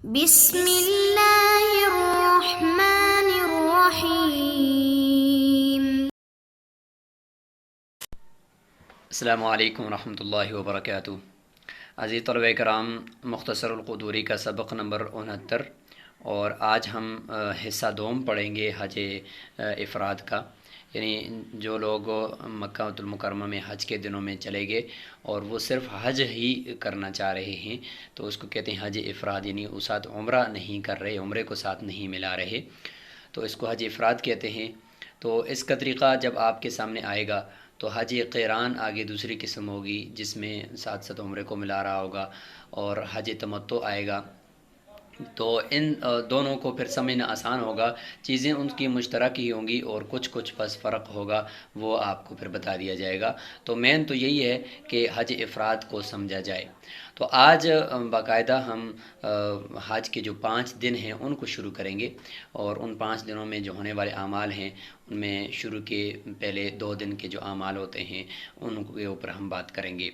بسم اللہ الرحمن الرحیم۔ السلام علیکم ورحمۃ اللہ وبرکاتہ۔ عزیز طلبہ کرام، مختصر القدوری کا سبق نمبر 69، اور آج ہم حصہ دوم پڑھیں گے حج افراد کا، یعنی جو لوگ مکہ المکرمہ میں حج کے دنوں میں چلے گئے اور وہ صرف حج ہی کرنا چاہ رہے ہیں تو اس کو کہتے ہیں حج افراد، یعنی وہ ساتھ عمرہ نہیں کر رہے، عمرے کو ساتھ نہیں ملا رہے، تو اس کو حج افراد کہتے ہیں۔ تو اس کا طریقہ جب آپ کے سامنے آئے گا تو حج قیران آگے دوسری قسم ہوگی جس میں ساتھ ساتھ عمرے کو ملا رہا ہوگا، اور حج تمتع آئے گا۔ تو ان دونوں کو پھر سمجھنا آسان ہوگا، چیزیں ان کی مشترک ہی ہوں گی اور کچھ بس فرق ہوگا، وہ آپ کو پھر بتا دیا جائے گا۔ تو مین تو یہی ہے کہ حج افراد کو سمجھا جائے۔ تو آج باقاعدہ ہم حج کے جو 5 دن ہیں ان کو شروع کریں گے، اور ان 5 دنوں میں جو ہونے والے اعمال ہیں ان میں شروع کے پہلے 2 دن کے جو اعمال ہوتے ہیں ان کے اوپر ہم بات کریں گے۔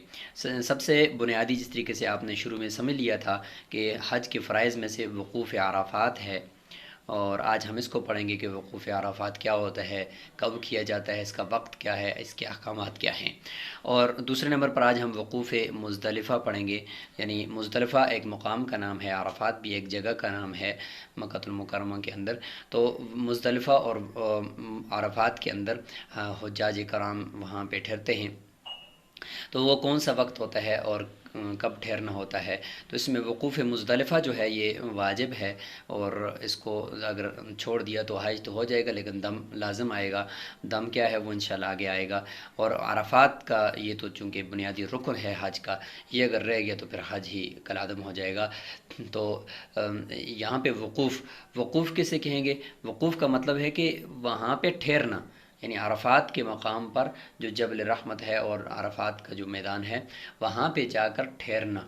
سب سے بنیادی جس طریقے سے آپ نے شروع میں سمجھ لیا تھا کہ حج کے فرائض میں سے وقوف عرفات ہے، اور آج ہم اس کو پڑھیں گے کہ وقوف عرفات کیا ہوتا ہے، کب کیا جاتا ہے، اس کا وقت کیا ہے، اس کے احکامات کیا ہیں۔ اور دوسرے نمبر پر آج ہم وقوف مزدلفہ پڑھیں گے، یعنی مزدلفہ ایک مقام کا نام ہے، عرفات بھی ایک جگہ کا نام ہے مکہ المکرمہ کے اندر۔ تو مزدلفہ اور عرفات کے اندر حجاج کرام وہاں پہ ٹھہرتے ہیں، تو وہ کون سا وقت ہوتا ہے اور کب ٹھہرنا ہوتا ہے۔ تو اس میں وقوف مزدلفہ جو ہے یہ واجب ہے، اور اس کو اگر چھوڑ دیا تو حج تو ہو جائے گا لیکن دم لازم آئے گا۔ دم کیا ہے وہ انشاءاللہ آگے آئے گا۔ اور عرفات کا یہ تو چونکہ بنیادی رکن ہے حج کا، یہ اگر رہ گیا تو پھر حج ہی کالعدم ہو جائے گا۔ تو یہاں پہ وقوف کسے کہیں گے؟ وقوف کا مطلب ہے کہ وہاں پہ ٹھہرنا، یعنی عرفات کے مقام پر جو جبل رحمت ہے اور عرفات کا جو میدان ہے وہاں پہ جا کر ٹھہرنا۔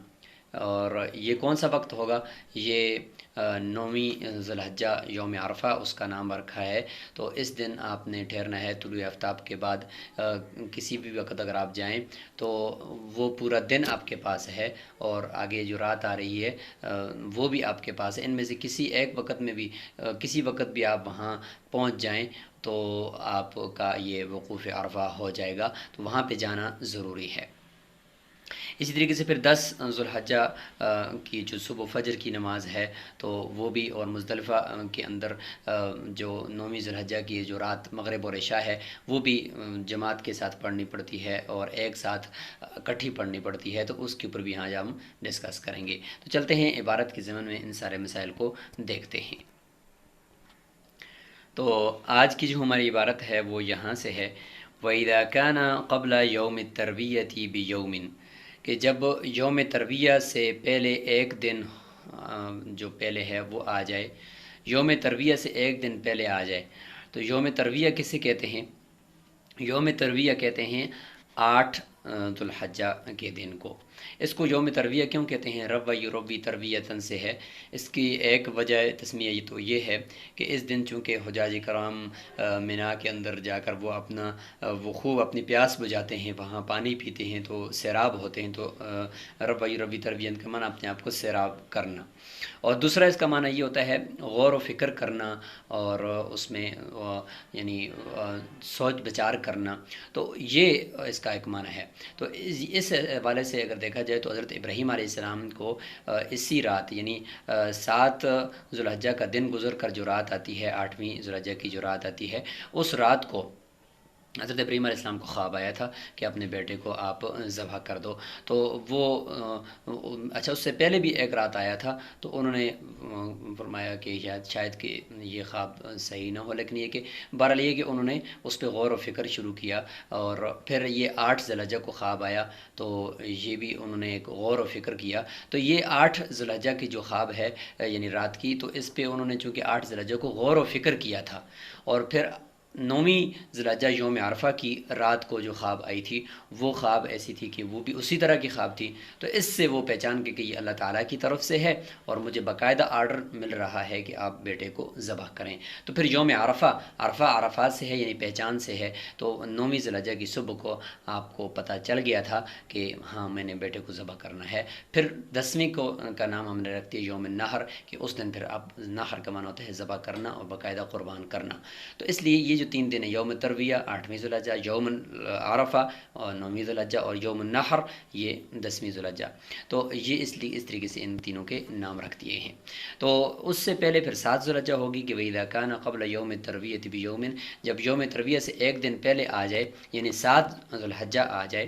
اور یہ کون سا وقت ہوگا؟ یہ 9ویں ذی الحجہ یوم عرفہ اس کا نام رکھا ہے۔ تو اس دن آپ نے ٹھہرنا ہے طلوع آفتاب کے بعد، کسی بھی وقت اگر آپ جائیں تو وہ پورا دن آپ کے پاس ہے، اور آگے جو رات آ رہی ہے وہ بھی آپ کے پاس ہے۔ ان میں سے کسی ایک وقت میں بھی کسی وقت بھی آپ وہاں پہنچ جائیں تو آپ کا یہ وقوف عرفہ ہو جائے گا، تو وہاں پہ جانا ضروری ہے۔ اسی طریقے سے پھر 10 ذی الحجہ کی جو صبح فجر کی نماز ہے تو وہ بھی، اور مزدلفہ کے اندر جو 9ویں ذی الحجہ کی جو رات مغرب اور عشاء ہے وہ بھی جماعت کے ساتھ پڑھنی پڑتی ہے، اور ایک ساتھ اکٹھی پڑھنی پڑتی ہے، تو اس کے اوپر بھی آج ہم ڈسکس کریں گے۔ تو چلتے ہیں عبارت کے ضمن میں ان سارے مسائل کو دیکھتے ہیں۔ تو آج کی جو ہماری عبارت ہے وہ یہاں سے ہے، وَإِذَا كَانَ قَبْلَ يَوْمِ التَّرْوِيَّةِ بِيَوْمٍ، کہ جب یوم ترویہ سے پہلے ایک دن جو پہلے ہے وہ آ جائے، یوم ترویہ سے ایک دن پہلے آ جائے۔ تو یوم ترویہ کسے کہتے ہیں؟ یوم ترویہ کہتے ہیں 8 ذی الحجہ کے دن کو۔ اس کو یوم ترویہ کیوں کہتے ہیں؟ رب یربی ترویتاً سے ہے۔ اس کی ایک وجہ تسمیہ تو یہ ہے کہ اس دن چونکہ حجاج کرام مینا کے اندر جا کر وہ خوب اپنی پیاس بجھاتے ہیں، وہاں پانی پیتے ہیں تو سیراب ہوتے ہیں، تو رب یربی ترویتاً کا معنی اپنے آپ کو سیراب کرنا۔ اور دوسرا اس کا معنی یہ ہوتا ہے غور و فکر کرنا، اور اس میں یعنی سوچ بچار کرنا، تو یہ اس کا ایک معنی ہے۔ تو اس حوالے سے اگر دیکھا جائے تو حضرت ابراہیم علیہ السلام کو اسی رات، یعنی 7 ذی الحجہ کا دن گزر کر جو رات آتی ہے، 8ویں ذی الحجہ کی جو رات آتی ہے، اس رات کو حضرت ابراہیم علیہ السلام کو خواب آیا تھا کہ اپنے بیٹے کو آپ ذبح کر دو۔ تو وہ اچھا، اس سے پہلے بھی ایک رات آیا تھا، تو انہوں نے فرمایا کہ شاید کہ یہ خواب صحیح نہ ہو، لیکن یہ کہ بہرحال یہ کہ انہوں نے اس پہ غور و فکر شروع کیا، اور پھر یہ 8 ذی الحجہ کو خواب آیا تو یہ بھی انہوں نے ایک غور و فکر کیا۔ تو یہ 8 ذی الحجہ کی جو خواب ہے یعنی رات کی، تو اس پہ انہوں نے چونکہ 8 ذی الحجہ کو غور و فکر کیا تھا، اور پھر 9ویں ذی الحجہ یوم عرفہ کی رات کو جو خواب آئی تھی وہ خواب ایسی تھی کہ وہ بھی اسی طرح کی خواب تھی، تو اس سے وہ پہچان کے کہ یہ اللہ تعالیٰ کی طرف سے ہے اور مجھے باقاعدہ آرڈر مل رہا ہے کہ آپ بیٹے کو ذبح کریں۔ تو پھر یوم عرفہ، عرفہ عرفات سے ہے یعنی پہچان سے ہے، تو 9ویں ذی الحجہ کی صبح کو آپ کو پتہ چل گیا تھا کہ ہاں میں نے بیٹے کو ذبح کرنا ہے۔ پھر 10ویں کو کا نام ہم نے رکھتی ہے یوم النحر، کہ اس دن پھر اب نحر کا معنی ہوتا ہے ذبح کرنا اور باقاعدہ قربان کرنا۔ تو اس لیے یہ جو 3 دن ہے، یوم ترویہ 8ویں ذی الحجہ، یوم عرفہ اور 9ویں ذی الحجہ، اور یوم النحر یہ 10ویں ذی الحجہ، تو یہ اس لیے اس طریقے سے ان تینوں کے نام رکھ دیے ہیں۔ تو اس سے پہلے پھر 7 ذی الحجہ ہوگی کہ وَإِذَا كَانَ قَبْلَ يَوْمِ التَّرْوِيَّةِ بِيَوْمٍ، جب یوم ترویہ سے ایک دن پہلے آ جائے یعنی 7 ذی الحجہ آ جائے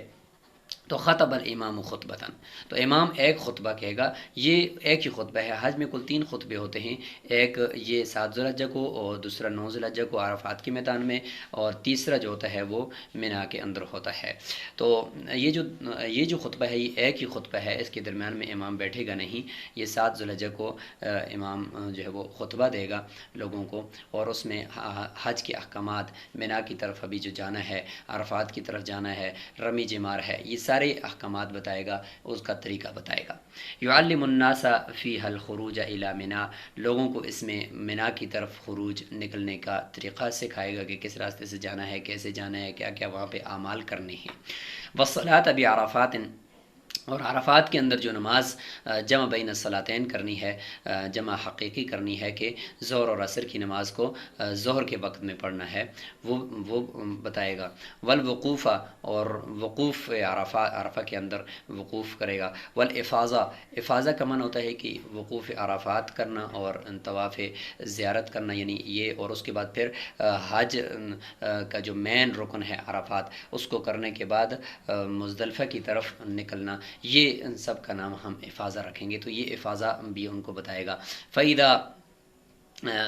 تو خطب الامام خطبتاً، تو امام ایک خطبہ کہے گا۔ یہ ایک ہی خطبہ ہے، حج میں کل 3 خطبے ہوتے ہیں، ایک یہ 7 ذی الحجہ کو، اور دوسرا 9 ذی الحجہ کو عرفات کے میدان میں، اور تیسرا جو ہوتا ہے وہ مینا کے اندر ہوتا ہے۔ تو یہ جو خطبہ ہے یہ ایک ہی خطبہ ہے، اس کے درمیان میں امام بیٹھے گا نہیں۔ یہ 7 ذی الحجہ کو امام جو ہے وہ خطبہ دے گا لوگوں کو، اور اس میں حج کے احکامات، مینا کی طرف ابھی جو جانا ہے، عرفات کی طرف جانا ہے، رمی جمار ہے، یہ سارے احکامات بتائے گا، اس کا طریقہ بتائے گا۔ یعلم الناس فیہ الخروج الی منا، لوگوں کو اس میں منا کی طرف خروج نکلنے کا طریقہ سکھائے گا کہ کس راستے سے جانا ہے، کیسے جانا ہے، کیا کیا وہاں پہ اعمال کرنے ہیں۔ والصلاۃ بعرفات، اور عرفات کے اندر جو نماز جمع بین الصلاتین کرنی ہے، جمع حقیقی کرنی ہے کہ ظہر اور عصر کی نماز کو ظہر کے وقت میں پڑھنا ہے، وہ بتائے گا۔ والوقوف، اور وقوف عرفہ کے اندر وقوف کرے گا۔ والافاضہ، افاضہ کا معنی ہوتا ہے کہ وقوف عرفات کرنا اور طواف زیارت کرنا، یعنی یہ، اور اس کے بعد پھر حج کا جو مین رکن ہے عرفات، اس کو کرنے کے بعد مزدلفہ کی طرف نکلنا، یہ ان سب کا نام ہم افاضہ رکھیں گے۔ تو یہ افاضہ بھی ان کو بتائے گا۔ فَإِذَا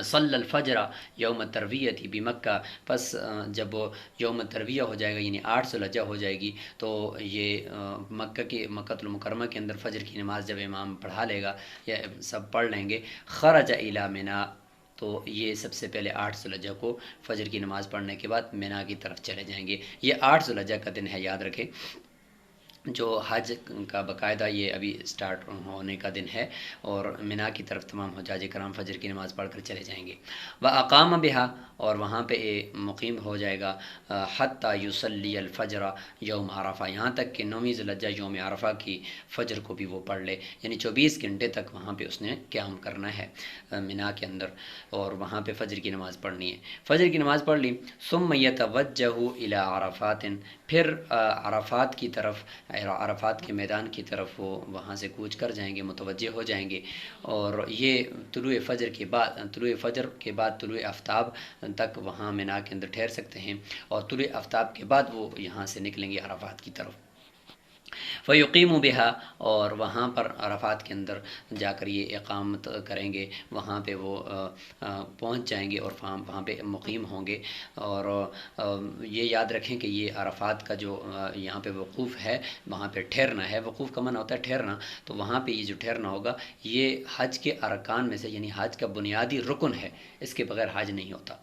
صلی الفجر یوم ترویہ بمکہ، پس جب یوم ترویہ ہو جائے گا یعنی 8 ذی الحجہ ہو جائے گی، تو یہ مکہ المکرمہ کے اندر فجر کی نماز جب امام پڑھا لے گا یا سب پڑھ لیں گے، خرج الی منا، تو یہ سب سے پہلے 8 ذی الحجہ کو فجر کی نماز پڑھنے کے بعد مینا کی طرف چلے جائیں گے۔ یہ 8 ذی الحجہ کا دن ہے، یاد رکھیں، جو حج کا باقاعدہ یہ ابھی سٹارٹ ہونے کا دن ہے، اور مینا کی طرف تمام حجاج کرام فجر کی نماز پڑھ کر چلے جائیں گے۔ وَأَقَامَ بِهَا، اور وہاں پہ مقیم ہو جائے گا، حتیٰ یصلی الفجر یوم عرفہ، یہاں تک کہ 9ویں ذی الحجہ یوم عرفہ کی فجر کو بھی وہ پڑھ لے، یعنی 24 گھنٹے تک وہاں پہ اس نے قیام کرنا ہے مینا کے اندر، اور وہاں پہ فجر کی نماز پڑھنی ہے۔ فجر کی نماز پڑھ لی، ثم یتوجہ الی عرفات، پھر عرفات کی طرف، عرفات کے میدان کی طرف وہ وہاں سے کوچ کر جائیں گے، متوجہ ہو جائیں گے، اور یہ طلوع فجر کے بعد طلوع آفتاب تک وہاں مینا کے اندر ٹھہر سکتے ہیں، اور طلوع آفتاب کے بعد وہ یہاں سے نکلیں گے عرفات کی طرف۔ فیقیموا بہا، اور وہاں پر عرفات کے اندر جا کر یہ اقامت کریں گے، وہاں پہ وہ پہنچ جائیں گے اور وہاں پہ مقیم ہوں گے۔ اور یہ یاد رکھیں کہ یہ عرفات کا جو یہاں پہ وقوف ہے، وہاں پہ ٹھہرنا ہے، وقوف کا معنی ہوتا ہے ٹھہرنا، تو وہاں پہ یہ جو ٹھہرنا ہوگا یہ حج کے ارکان میں سے، یعنی حج کا بنیادی رکن ہے، اس کے بغیر حج نہیں ہوتا۔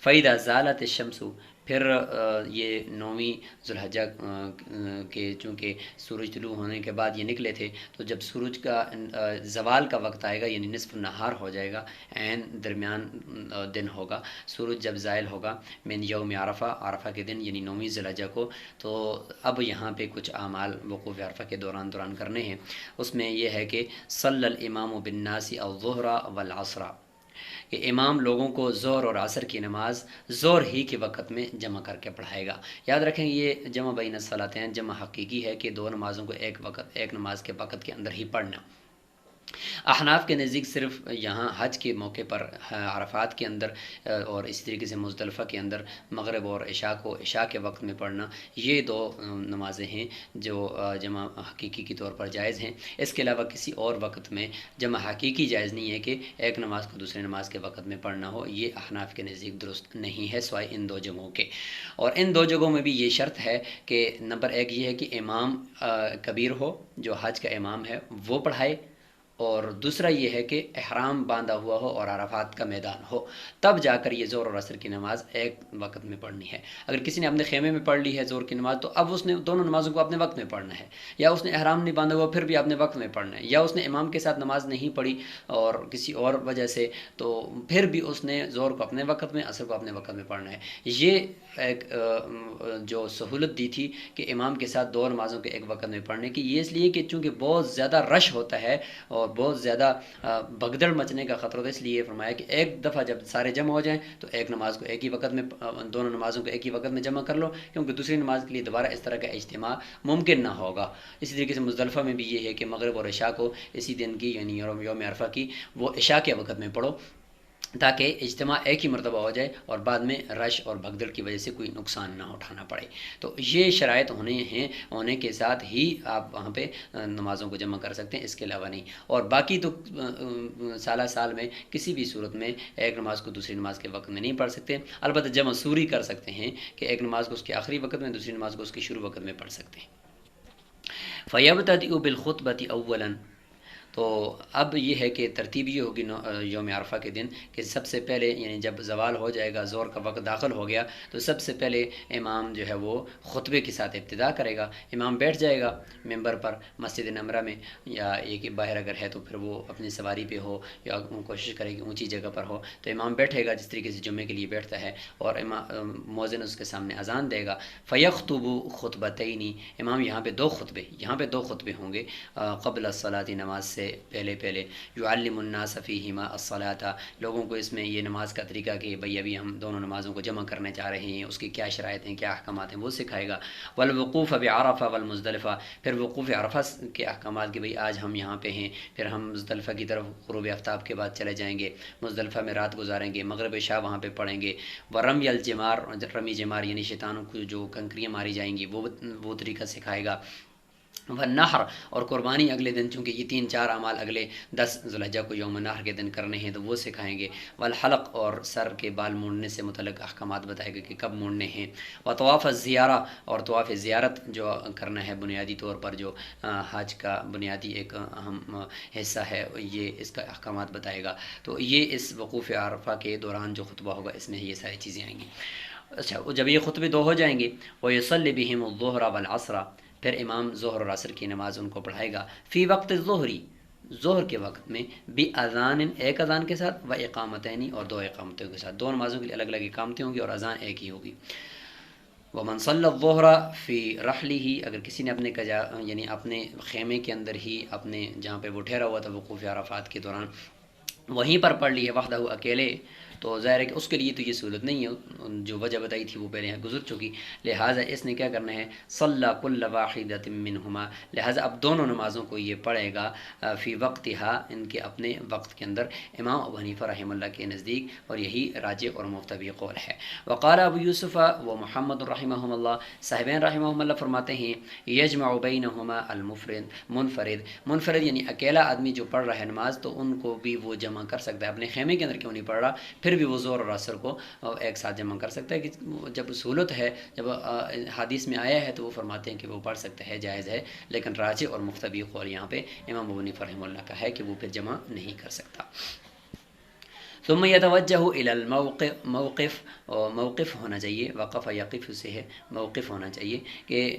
فَإِذَا زَالَتِ الشَّمْسُ، پھر یہ 9ویں ذی الحجہ کے چونکہ سورج طلوع ہونے کے بعد یہ نکلے تھے، تو جب سورج کا زوال کا وقت آئے گا یعنی نصف نہار ہو جائے گا، عین درمیان دن ہوگا، سورج جب زائل ہوگا من یوم عرفہ، عرفہ کے دن یعنی 9ویں ذی الحجہ کو، تو اب یہاں پہ کچھ اعمال وقوف عرفہ کے دوران کرنے ہیں۔ اس میں یہ ہے کہ صلی الامام بالناس الظہر والعصر، کہ امام لوگوں کو ظہر اور عصر کی نماز ظہر ہی کے وقت میں جمع کر کے پڑھائے گا۔ یاد رکھیں یہ جمع بین الصلاتین جمع حقیقی ہے کہ 2 نمازوں کو ایک نماز کے وقت کے اندر ہی پڑھنا۔ احناف کے نزدیک صرف یہاں حج کے موقع پر عرفات کے اندر اور اسی طریقے سے مزدلفہ کے اندر مغرب اور عشاء کو عشاء کے وقت میں پڑھنا، یہ 2 نمازیں ہیں جو جمع حقیقی کے طور پر جائز ہیں۔ اس کے علاوہ کسی اور وقت میں جمع حقیقی جائز نہیں ہے کہ ایک نماز کو دوسرے نماز کے وقت میں پڑھنا ہو، یہ احناف کے نزدیک درست نہیں ہے سوائے ان 2 جگہوں کے۔ اور ان 2 جگہوں میں بھی یہ شرط ہے کہ نمبر 1 یہ ہے کہ امام کبیر ہو، جو حج کا امام ہے وہ پڑھائے، اور دوسرا یہ ہے کہ احرام باندھا ہوا ہو اور عرفات کا میدان ہو، تب جا کر یہ ظہر اور عصر کی نماز ایک وقت میں پڑھنی ہے۔ اگر کسی نے اپنے خیمے میں پڑھ لی ہے ظہر کی نماز، تو اب اس نے دونوں نمازوں کو اپنے وقت میں پڑھنا ہے، یا اس نے احرام نہیں باندھا ہوا پھر بھی اپنے وقت میں پڑھنا ہے، یا اس نے امام کے ساتھ نماز نہیں پڑھی اور کسی اور وجہ سے، تو پھر بھی اس نے ظہر کو اپنے وقت میں، عصر کو اپنے وقت میں پڑھنا ہے۔ یہ ایک جو سہولت دی تھی کہ امام کے ساتھ دو نمازوں کے ایک وقت میں پڑھنے کی، یہ اس لیے کہ چونکہ بہت زیادہ رش ہوتا ہے اور بہت زیادہ بھگدڑ مچنے کا خطرہ ہوتا ہے، اس لیے فرمایا کہ ایک دفعہ جب سارے جمع ہو جائیں تو ایک نماز کو ایک ہی وقت میں، دونوں نمازوں کو ایک ہی وقت میں جمع کر لو، کیونکہ دوسری نماز کے لیے دوبارہ اس طرح کا اجتماع ممکن نہ ہوگا۔ اسی طریقے سے مزدلفہ میں بھی یہ ہے کہ مغرب اور عشاء کو اسی دن کی، یعنی یوم عرفہ کی، وہ عشاء کے وقت میں پڑھو، تاکہ اجتماع ایک ہی مرتبہ ہو جائے اور بعد میں رش اور بھگدڑ کی وجہ سے کوئی نقصان نہ اٹھانا پڑے۔ تو یہ شرائط ہونے کے ساتھ ہی آپ وہاں پہ نمازوں کو جمع کر سکتے ہیں، اس کے علاوہ نہیں۔ اور باقی تو سال میں کسی بھی صورت میں ایک نماز کو دوسری نماز کے وقت میں نہیں پڑھ سکتے، البتہ جمع سوری کر سکتے ہیں کہ ایک نماز کو اس کے آخری وقت میں، دوسری نماز کو اس کے شروع وقت میں پڑھ سکتے ہیں۔ فَيَبْتَدِئُ بِالْخُطْبَةِ أَوَّلًا، تو اب یہ ہے کہ ترتیب یہ ہوگی یوم عرفہ کے دن کہ سب سے پہلے، یعنی جب زوال ہو جائے گا، ظہر کا وقت داخل ہو گیا، تو سب سے پہلے امام جو ہے وہ خطبے کے ساتھ ابتدا کرے گا۔ امام بیٹھ جائے گا ممبر پر مسجد نمرہ میں، یا یہ کہ باہر اگر ہے تو پھر وہ اپنی سواری پہ ہو یا کوشش کرے کہ اونچی جگہ پر ہو، تو امام بیٹھے گا جس طریقے سے جمعے کے لیے بیٹھتا ہے، اور مؤذن اس کے سامنے اذان دے گا۔ فَيَخْطُبُ خُطْبَتَيْنِ، امام یہاں پہ دو خطبے ہوں گے قبل الصلاۃ، نماز سے پہلے یعلم الناس فیہما الصلاۃ، لوگوں کو اس میں یہ نماز کا طریقہ کہ بھئی ابھی ہم دونوں نمازوں کو جمع کرنے چاہ رہے ہیں، اس کی کیا شرائط ہیں، کیا احکامات ہیں، وہ سکھائے گا۔ والوقوف بعرفہ والمزدلفہ، پھر وقوف عرفہ کے احکامات کہ بھئی آج ہم یہاں پہ ہیں، پھر ہم مزدلفہ کی طرف غروب آفتاب کے بعد چلے جائیں گے، مزدلفہ میں رات گزاریں گے، مغرب عشاء وہاں پہ پڑھیں گے۔ ورمی الجمار، رمی جمار یعنی شیطانوں کو جو کنکریاں ماری جائیں گی، وہ طریقہ سکھائے گا۔ والنحر، اور قربانی اگلے دن، چونکہ یہ 3-4 اعمال اگلے 10 ذوالحجہ کو یوم نحر کے دن کرنے ہیں، تو وہ سکھائیں گے۔ والحلق، اور سر کے بال مونڈنے سے متعلق احکامات بتائے گا کہ کب مونڈنے ہیں۔ وطواف الزیارہ، اور طواف زیارت جو کرنا ہے بنیادی طور پر، جو حج کا بنیادی ایک اہم حصہ ہے، یہ اس کا احکامات بتائے گا۔ تو یہ اس وقوف عرفہ کے دوران جو خطبہ ہوگا اس میں یہ ساری چیزیں آئیں گی۔ اچھا، جب یہ خطبے 2 ہو جائیں گے، وَيُصَلِّ بِهِمُ الظُّهْرَ وَالْعَصْرَ، پھر امام ظہر اور عصر کی نماز ان کو پڑھائے گا۔ فی وقت ظہری، ظہر کے وقت میں، بِاذان، ایک اذان کے ساتھ، و اقامتین، اور 2 اقامتوں کے ساتھ، 2 نمازوں کے لیے الگ الگ اقامتیں ہوں گی اور اذان ایک ہی ہوگی۔ ومن صلی الظہر فی رحلہ، اگر کسی نے یعنی اپنے خیمے کے اندر ہی، اپنے جہاں پہ وہ ٹھہرا ہوا تھا وقوف عرفات کے دوران، وہیں پر پڑھ لی ہے وحدہ، اکیلے، تو ظاہر ہے کہ اس کے لیے تو یہ سہولت نہیں ہے، جو وجہ بتائی تھی وہ پہلے گزر چکی، لہٰذا اس نے کیا کرنا ہے، صلی کل واحدۃ منہما، لہٰذا اب دونوں نمازوں کو یہ پڑھے گا فی وقتہا، ان کے اپنے وقت کے اندر، امام ابو حنیفہ رحمہ اللہ کے نزدیک، اور یہی راجح اور مفتبی قول ہے۔ وقال ابو یوسف و محمد رحمہم اللہ، صاحبین رحمہم اللہ فرماتے ہیں، یجمع بینہما منفرد یعنی اکیلا آدمی جو پڑھ رہا ہے نماز، تو ان کو بھی وہ جمع کر سکتا ہے، اپنے خیمے کے اندر کیوں نہیں پڑھ رہا، پھر بھی وہ ظہر اور عصر کو ایک ساتھ جمع کر سکتا ہے، کہ جب سہولت ہے، جب حدیث میں آیا ہے تو وہ فرماتے ہیں کہ وہ پڑھ سکتا ہے، جائز ہے، لیکن راجح اور مفتبی قول یہاں پہ امام ابو حنیفہ رحمہ اللہ کا ہے کہ وہ پھر جمع نہیں کر سکتا۔ ثم يتوجہ الى الموقف، موقف ہونا چاہیے، وقف یقف سے ہے، موقف ہونا چاہیے، کہ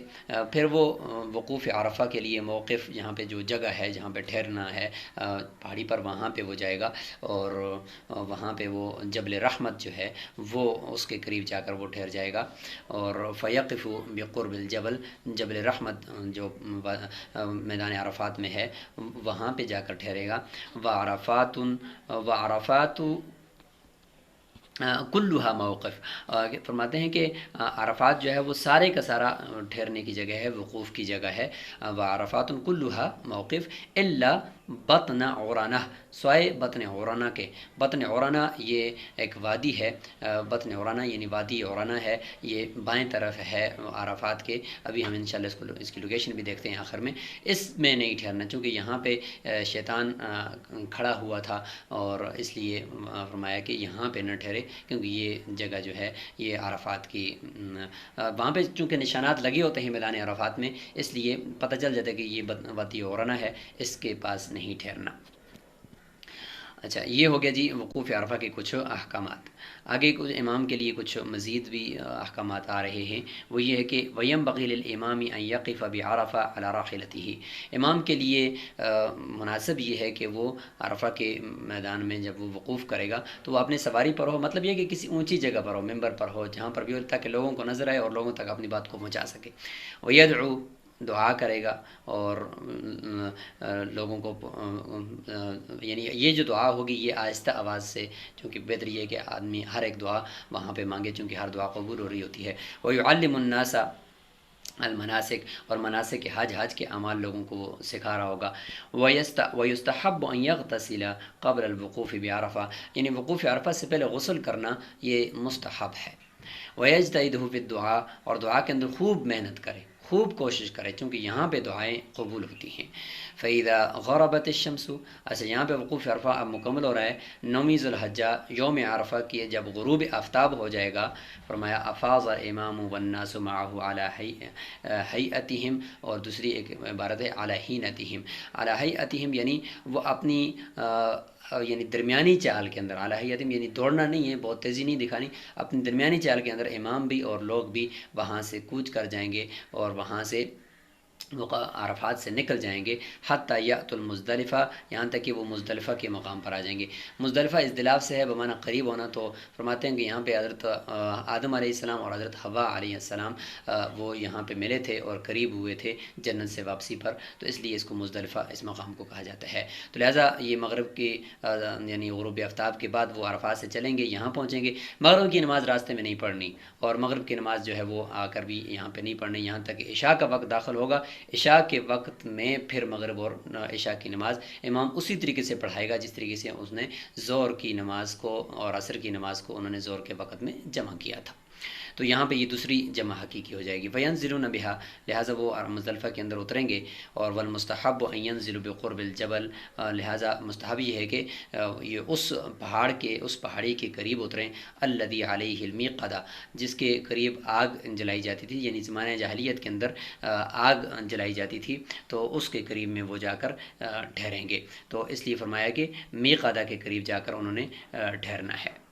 پھر وہ وقوف عرفہ کے لیے موقف، یہاں پہ جو جگہ ہے جہاں پہ ٹھہرنا ہے پہاڑی پر، وہاں پہ وہ جائے گا، اور وہاں پہ وہ جبل رحمت جو ہے وہ اس کے قریب جا کر وہ ٹھہر جائے گا، اور فیقف بقرب الجبل، جبل رحمت جو میدان عرفات میں ہے وہاں پہ جا کر ٹھہرے گا۔ وعرفات کلھا موقف، فرماتے ہیں کہ عرفات جو ہے وہ سارے کا سارا ٹھہرنے کی جگہ ہے، وقوف کی جگہ ہے۔ وعرفات کلھا موقف الا بطن عرانہ، سوائے بطن عورانہ کے۔ بطن عورانہ یہ ایک وادی ہے، بطن عورانہ یعنی وادی عورانہ ہے، یہ بائیں طرف ہے عرفات کے۔ ابھی ہم انشاءاللہ اس کی لوکیشن بھی دیکھتے ہیں آخر میں۔ اس میں نہیں ٹھہرنا، چونکہ یہاں پہ شیطان کھڑا ہوا تھا، اور اس لیے فرمایا کہ یہاں پہ نہ ٹھہرے، کیونکہ یہ جگہ جو ہے یہ عرفات کی وہاں پہ چونکہ نشانات لگے ہوتے ہیں میدان عرفات میں، اس لیے پتہ چل جاتا ہے کہ یہ وادی عورانہ ہے، اس کے پاس نہیں ٹھہرنا۔ اچھا، یہ ہو گیا جی وقوف عرفہ کے کچھ احکامات۔ آگے کچھ امام کے لیے کچھ مزید بھی احکامات آ رہے ہیں، وہ یہ ہے کہ وَيَنبَغِي لِلْإِمَامِ أَن يَقِفَ بِعَرَفَةَ عَلَى رَاحِلَتِهِ۔ امام کے لیے مناسب یہ ہے کہ وہ عرفہ کے میدان میں جب وہ وقوف کرے گا تو وہ اپنے سواری پر ہو، مطلب یہ کہ کسی اونچی جگہ پر ہو، ممبر پر ہو، جہاں پر بھی ہو، تاکہ لوگوں کو نظر آئے اور لوگوں تک اپنی بات کو پہنچا سکے۔ وَيَدْعُو، دعا کرے گا، اور لوگوں کو یعنی یہ جو دعا ہوگی یہ آہستہ آواز سے، چونکہ بہتر یہ ہے کہ آدمی ہر ایک دعا وہاں پہ مانگے، چونکہ ہر دعا قبول ہو رہی ہوتی ہے۔ وَيُعَلِّمُ النَّاسَ المناسک، اور مناسک حج کے اعمال لوگوں کو وہ سکھا رہا ہوگا۔ وَيُسْتَحَبُّ أَن يَغْتَسِلَ قبل الوقوف بعرفہ، یعنی وقوف عرفہ سے پہلے غسل کرنا یہ مستحب ہے۔ وَيَجْتَهِدُ فِي الدُّعَاء، اور دعا کے اندر خوب محنت کرے، خوب کوشش کرے، چونکہ یہاں پہ دعائیں قبول ہوتی ہیں۔ فَإِذَا غَرَبَتِ الشَّمْسُ، اچھا یہاں پہ وقوف عرفہ اب مکمل ہو رہا ہے۔ 9 ذی الحجہ یوم عرفہ کی جب غروب آفتاب ہو جائے گا، فرمایا افاض الامام والناس معه علی ہیئتہم، اور دوسری ایک عبارت ہے علی حینتہم۔ علی حیئتہم یعنی وہ اپنی یعنی درمیانی چال کے اندر، علی حیئتہم یعنی دوڑنا نہیں ہے، بہت تیزی نہیں دکھانی، اپنی درمیانی چال کے اندر امام بھی اور لوگ بھی وہاں سے کوچ کر جائیں گے، اور وہاں سے عرفات سے نکل جائیں گے، حتی یأتوا المزدلفہ، یہاں تک کہ وہ مزدلفہ کے مقام پر آ جائیں گے۔ مزدلفہ ازدلاف سے ہے بمعنی قریب ہونا، تو فرماتے ہیں کہ یہاں پہ حضرت آدم علیہ السلام اور حضرت حوا علیہ السلام وہ یہاں پہ ملے تھے اور قریب ہوئے تھے جنت سے واپسی پر، تو اس لیے اس کو مزدلفہ اس مقام کو کہا جاتا ہے۔ تو لہٰذا یہ مغرب کی یعنی غروب آفتاب کے بعد وہ عرفات سے چلیں گے، یہاں پہنچیں گے۔ مغرب کی نماز راستے میں نہیں پڑھنی، اور مغرب کی نماز جو ہے وہ آ کر بھی یہاں پہ نہیں پڑھنی، یہاں تک کہ عشاء کا وقت داخل ہوگا۔ عشاء کے وقت میں پھر مغرب اور عشاء کی نماز امام اسی طریقے سے پڑھائے گا جس طریقے سے اس نے ظہر کی نماز کو اور عصر کی نماز کو انہوں نے ظہر کے وقت میں جمع کیا تھا۔ تو یہاں پہ یہ دوسری جمع حقیقی ہو جائے گی۔ فَيَنزِلُونَ بِهَا، لہٰذا وہ مزدلفہ کے اندر اتریں گے۔ اور وَالْمُسْتَحَبُّ أَن يَنزِلُوا بِقُرْبِ الْجَبَلِ، لہٰذا مستحب یہ ہے کہ یہ اس پہاڑ کے، اس پہاڑی کے قریب اتریں، الَّذِي عَلَيْهِ الْمِيقَدَةُ، جس کے قریب آگ جلائی جاتی تھی، یعنی زمانہ جاہلیت کے اندر آگ جلائی جاتی تھی، تو اس کے قریب میں وہ جا کر ٹھہریں گے۔ تو اس لیے فرمایا کہ میقدہ کے قریب جا کر انہوں نے ٹھہرنا ہے۔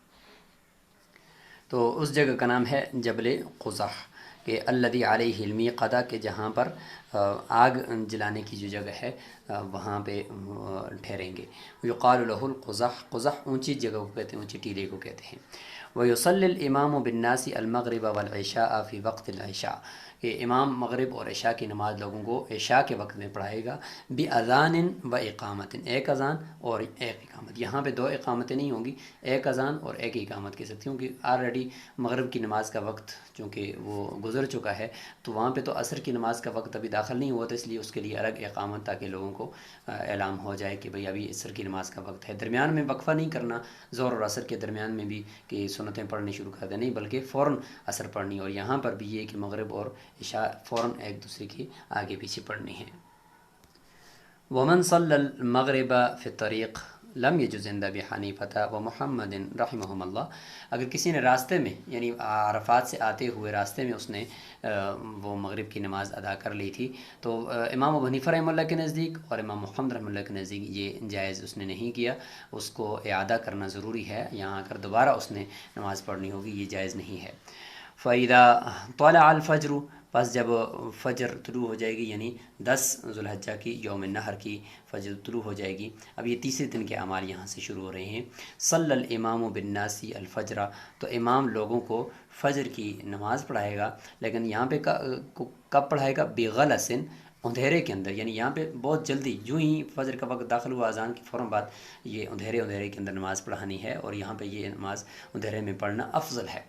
تو اس جگہ کا نام ہے جبل قزح، کہ الذی علیہ المیقدہ، کہ جہاں پر آگ جلانے کی جو جگہ ہے وہاں پہ ٹھہریں گے۔ یقال لہ القزح، قزح اونچی جگہ کو کہتے ہیں، اونچی ٹیلے کو کہتے ہیں۔ ویصلی الامام بالناس المغرب والعشاء فی وقت العشاء، کہ امام مغرب اور عشاء کی نماز لوگوں کو عشاء کے وقت میں پڑھائے گا، باذان و اقامت، ایک اذان اور ایک اقامت۔ یہاں پہ 2 اقامتیں نہیں ہوں گی، ایک اذان اور ایک اقامت کے ساتھ، کیونکہ آلریڈی مغرب کی نماز کا وقت چونکہ وہ گزر چکا ہے، تو وہاں پہ تو عصر کی نماز کا وقت ابھی داخل نہیں ہوا، تو اس لیے اس کے لیے الگ اقامت، تاکہ لوگوں کو اعلام ہو جائے کہ بھئی ابھی عصر کی نماز کا وقت ہے۔ درمیان میں وقفہ نہیں کرنا ظہر اور عصر کے درمیان میں بھی کہ سنتیں پڑھنی شروع کر دیں، نہیں، بلکہ فوراً عصر پڑھنی، اور یہاں پر بھی یہ کہ مغرب اور عشاء فوراً ایک دوسرے کی آگے پیچھے پڑھنی ہے۔ ومن صلی المغرب فی الطریق لم یجز عند ابی حنیفہ و محمد رحمہم اللہ، اگر کسی نے راستے میں یعنی عرفات سے آتے ہوئے راستے میں اس نے وہ مغرب کی نماز ادا کر لی تھی، تو امام ابو حنیفہ رحمہ اللہ کے نزدیک اور امام محمد رحمہ اللہ کے نزدیک یہ جائز اس نے نہیں کیا، اس کو اعادہ کرنا ضروری ہے، یہاں آ کر دوبارہ اس نے نماز پڑھنی ہوگی، یہ جائز نہیں ہے۔ فَإِذَا طَلَعَ الْفَجْرُ، پس جب فجر طلوع ہو جائے گی، یعنی 10 ذو الحجہ کی یوم النحر کی فجر طلوع ہو جائے گی، اب یہ تیسرے دن کے اعمال یہاں سے شروع ہو رہے ہیں۔ صلی الامام بالناس الفجر، تو امام لوگوں کو فجر کی نماز پڑھائے گا، لیکن یہاں پہ کب پڑھائے گا؟ بغلس، اندھیرے کے اندر، یعنی یہاں پہ بہت جلدی، جو ہی فجر کا وقت داخل ہوا اذان کی فوراً بعد یہ اندھیرے کے اندر نماز پڑھانی ہے، اور یہاں پہ یہ نماز اندھیرے میں پڑھنا افضل ہے۔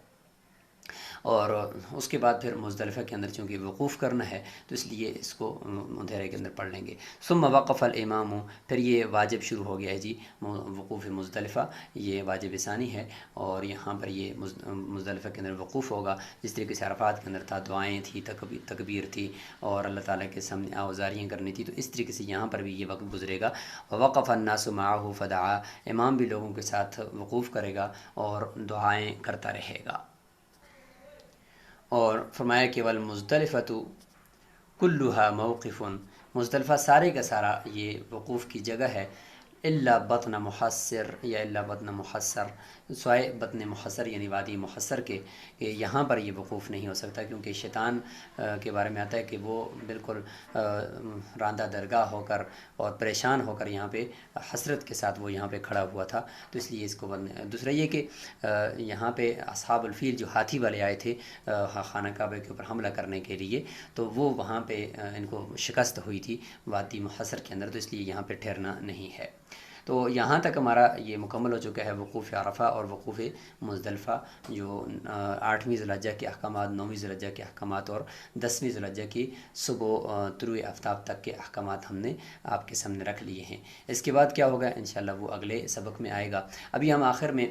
اور اس کے بعد پھر مزدلفہ کے اندر چونکہ وقوف کرنا ہے تو اس لیے اس کو اندھیرے کے اندر پڑھ لیں گے۔ ثم وقف الامام، پھر یہ واجب شروع ہو گیا ہے جی وقوف مزدلفہ، یہ واجب ثانی ہے، اور یہاں پر یہ مزدلفہ کے اندر وقوف ہوگا جس طریقے سے عرفات کے اندر تھا، دعائیں تھی، تکبیر تھی اور اللہ تعالیٰ کے سامنے آوازاریاں کرنی تھی، تو اس طریقے سے یہاں پر بھی یہ وقت گزرے گا۔ وقف الناس معه فدعا، امام بھی لوگوں کے ساتھ وقوف کرے گا اور دعائیں کرتا رہے گا۔ اور فرمایا کہ والمزدلفۃ کلھا موقف، مزدلفہ سارے کا سارا یہ وقوف کی جگہ ہے، الا بطن محصر، یا الا بطن محصر، سوائے بطن محصر یعنی وادی محصر کے، کہ یہاں پر یہ وقوف نہیں ہو سکتا، کیونکہ شیطان کے بارے میں آتا ہے کہ وہ بالکل راندہ درگاہ ہو کر اور پریشان ہو کر یہاں پہ حسرت کے ساتھ وہ یہاں پہ کھڑا ہوا تھا، تو اس لیے اس کو دوسرا یہ کہ یہاں پہ اصحاب الفیل جو ہاتھی والے آئے تھے خانہ کعبہ کے اوپر حملہ کرنے کے لیے، تو وہ وہاں پہ ان کو شکست ہوئی تھی وادی محصر کے اندر، تو اس لیے یہاں پہ ٹھہرنا نہیں ہے۔ تو یہاں تک ہمارا یہ مکمل ہو چکا ہے وقوف عرفہ اور وقوف مزدلفہ، جو 8ویں ذی الحجہ کے احکامات، 9ویں ذی الحجہ کے احکامات اور 10ویں ذی الحجہ کی صبح طلوع آفتاب تک کے احکامات ہم نے آپ کے سامنے رکھ لیے ہیں۔ اس کے بعد کیا ہوگا انشاءاللہ وہ اگلے سبق میں آئے گا۔ ابھی ہم آخر میں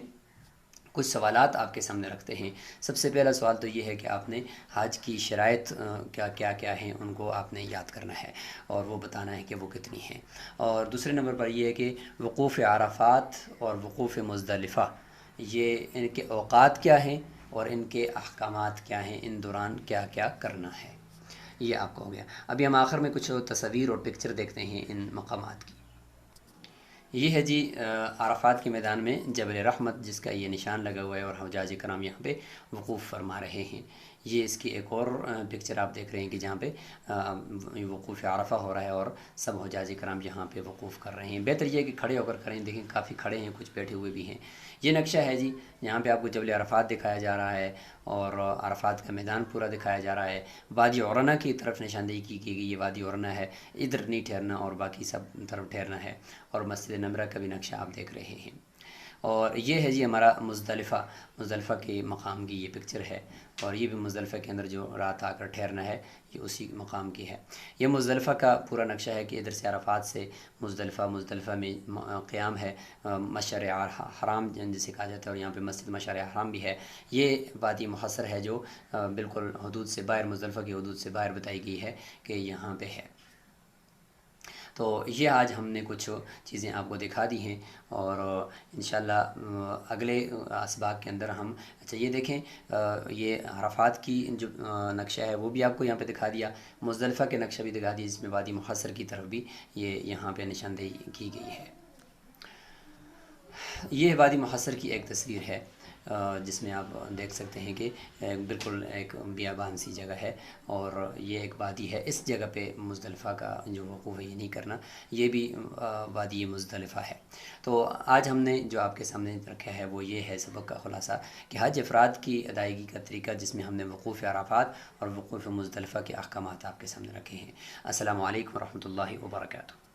کچھ سوالات آپ کے سامنے رکھتے ہیں۔ سب سے پہلا سوال تو یہ ہے کہ آپ نے حج کی شرائط کیا ہیں ان کو آپ نے یاد کرنا ہے اور وہ بتانا ہے کہ وہ کتنی ہیں۔ اور دوسرے نمبر پر یہ ہے کہ وقوف عرفات اور وقوف مزدلفہ یہ ان کے اوقات کیا ہیں اور ان کے احکامات کیا ہیں، ان دوران کیا کیا کرنا ہے، یہ آپ کو ہو گیا۔ ابھی ہم آخر میں کچھ تصاویر اور پکچر دیکھتے ہیں ان مقامات کی۔ یہ ہے جی عرفات کے میدان میں جبل رحمت، جس کا یہ نشان لگا ہوا ہے اور حجاج کرام یہاں پہ وقوف فرما رہے ہیں۔ یہ اس کی ایک اور پکچر آپ دیکھ رہے ہیں کہ جہاں پہ وقوف عرفہ ہو رہا ہے اور سب حجاج کرام یہاں پہ وقوف کر رہے ہیں۔ بہتر یہ ہے کہ کھڑے ہو کر کریں، دیکھیں کافی کھڑے ہیں، کچھ بیٹھے ہوئے بھی ہیں۔ یہ نقشہ ہے جی، یہاں پہ آپ کو جبل عرفات دکھایا جا رہا ہے اور عرفات کا میدان پورا دکھایا جا رہا ہے۔ وادی عرنہ کی طرف نشاندہی کی گئی، یہ وادی عرنہ ہے، ادھر نہیں ٹھہرنا اور باقی سب طرف ٹھہرنا ہے، اور مسجد نمرہ کا بھی نقشہ آپ دیکھ رہے ہیں۔ اور یہ ہے جی ہمارا مزدلفہ کے مقام کی یہ پکچر ہے، اور یہ بھی مزدلفہ کے اندر جو رات آ کر ٹھہرنا ہے یہ اسی مقام کی ہے۔ یہ مزدلفہ کا پورا نقشہ ہے کہ ادھر سے عرفات سے مزدلفہ میں قیام ہے، مشعر حرام جسے کہا جاتا ہے، اور یہاں پہ مسجد مشعر حرام بھی ہے۔ یہ وادی محصر ہے جو بالکل حدود سے باہر، مزدلفہ کی حدود سے باہر بتائی گئی ہے کہ یہاں پہ ہے۔ تو یہ آج ہم نے کچھ چیزیں آپ کو دکھا دی ہیں، اور انشاءاللہ اگلے اسباق کے اندر ہم یہ دیکھیں، یہ عرفات کی جو نقشہ ہے وہ بھی آپ کو یہاں پہ دکھا دیا، مزدلفہ کے نقشہ بھی دکھا دیا جس میں وادی محصر کی طرف بھی یہ یہاں پہ نشاندہی کی گئی ہے۔ یہ وادی محصر کی ایک تصویر ہے جس میں آپ دیکھ سکتے ہیں کہ بالکل ایک بیابان سی جگہ ہے، اور یہ ایک وادی ہے۔ اس جگہ پہ مزدلفہ کا جو وقوف ہے یہ نہیں کرنا، یہ بھی وادی مزدلفہ ہے۔ تو آج ہم نے جو آپ کے سامنے رکھا ہے وہ یہ ہے سبق کا خلاصہ کہ حج افراد کی ادائیگی کا طریقہ، جس میں ہم نے وقوف عرفات اور وقوف مزدلفہ کے احکامات آپ کے سامنے رکھے ہیں۔ السلام علیکم ورحمۃ اللہ وبرکاتہ۔